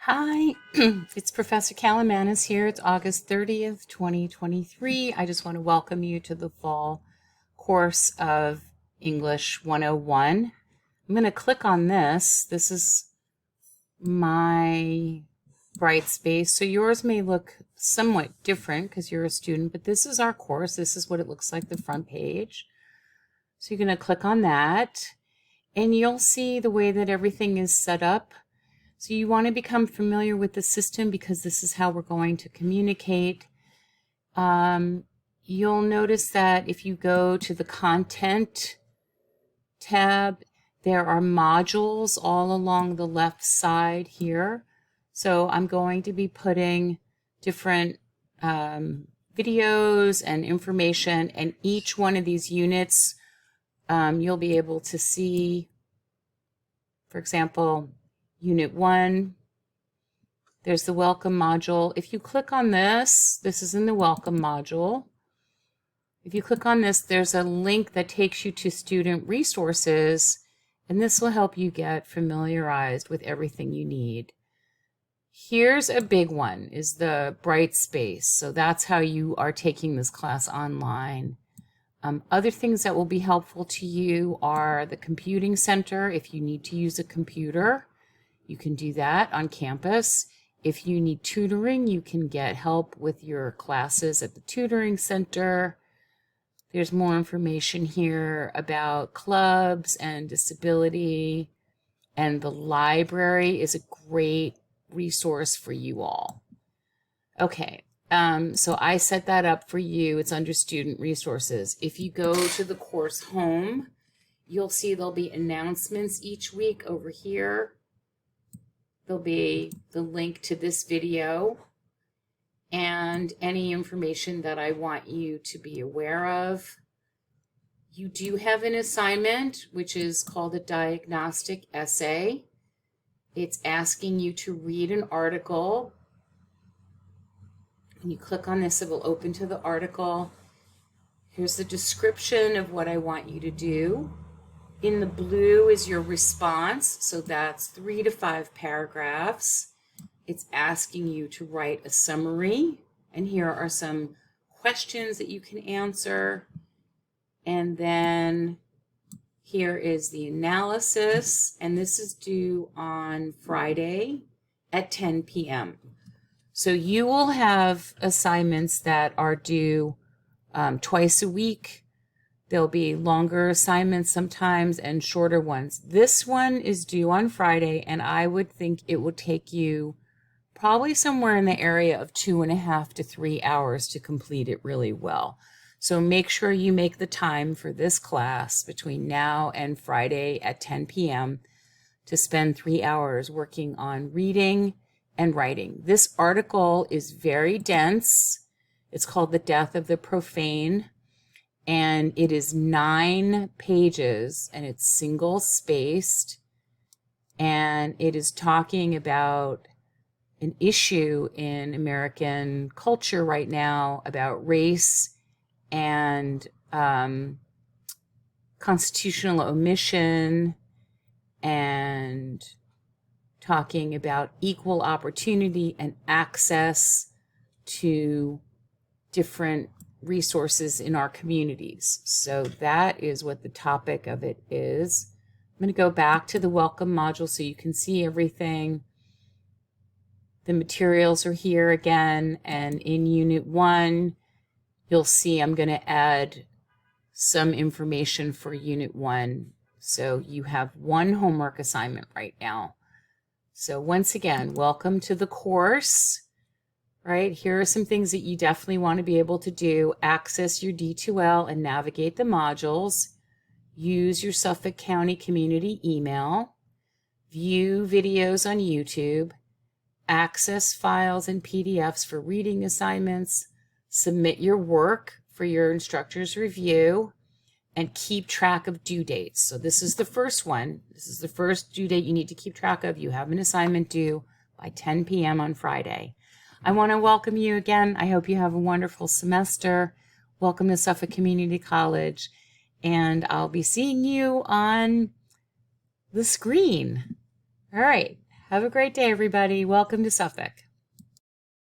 Hi, it's Professor Calamanis here. It's August 30th, 2023. I just want to welcome you to the fall course of English 101. I'm going to click on this. This is my Brightspace. So yours may look somewhat different because you're a student, but this is our course. This is what it looks like, the front page. So you're going to click on that, and you'll see the way that everything is set up. So you want to become familiar with the system because this is how we're going to communicate. You'll notice that if you go to the Content tab, there are modules all along the left side here. So I'm going to be putting different videos and information, and each one of these units you'll be able to see. For example, Unit 1, there's the welcome module. If you click on this, this is in the welcome module. If you click on this, there's a link that takes you to student resources, and this will help you get familiarized with everything you need. Here's a big one, is the Brightspace. So that's how you are taking this class online. Other things that will be helpful to you are the computing center. If you need to use a computer, you can do that on campus. If you need tutoring, you can get help with your classes at the tutoring center. There's more information here about clubs and disability, and the library is a great resource for you all. Okay, so I set that up for you. It's under student resources. If you go to the course home, you'll see there'll be announcements each week over here. There'll be the link to this video and any information that I want you to be aware of. You do have an assignment, which is called a diagnostic essay. It's asking you to read an article. When you click on this, it will open to the article. Here's the description of what I want you to do. In the blue is your response, so that's 3 to 5 paragraphs. It's asking you to write a summary, and here are some questions that you can answer. And then here is the analysis, and this is due on Friday at 10 p.m. So you will have assignments that are due twice a week. There'll be longer assignments sometimes and shorter ones. This one is due on Friday, and I would think it would take you probably somewhere in the area of 2.5 to 3 hours to complete it really well. So make sure you make the time for this class between now and Friday at 10 p.m. to spend 3 hours working on reading and writing. This article is very dense. It's called The Death of the Profane. And it is 9 pages, and it's single spaced, and it is talking about an issue in American culture right now about race and constitutional omission, and talking about equal opportunity and access to different resources in our communities. So that is what the topic of it is. I'm going to go back to the welcome module so you can see everything. The materials are here again, and in Unit 1, you'll see I'm going to add some information for Unit 1. So you have one homework assignment right now. So once again, welcome to the course. Right, here are some things that you definitely want to be able to do. Access your D2L and navigate the modules. Use your Suffolk County community email. View videos on YouTube. Access files and PDFs for reading assignments. Submit your work for your instructor's review. And keep track of due dates. So this is the first one. This is the first due date you need to keep track of. You have an assignment due by 10 p.m. on Friday. I want to welcome you again. I hope you have a wonderful semester. Welcome to Suffolk Community College. And I'll be seeing you on the screen. All right. Have a great day, everybody. Welcome to Suffolk.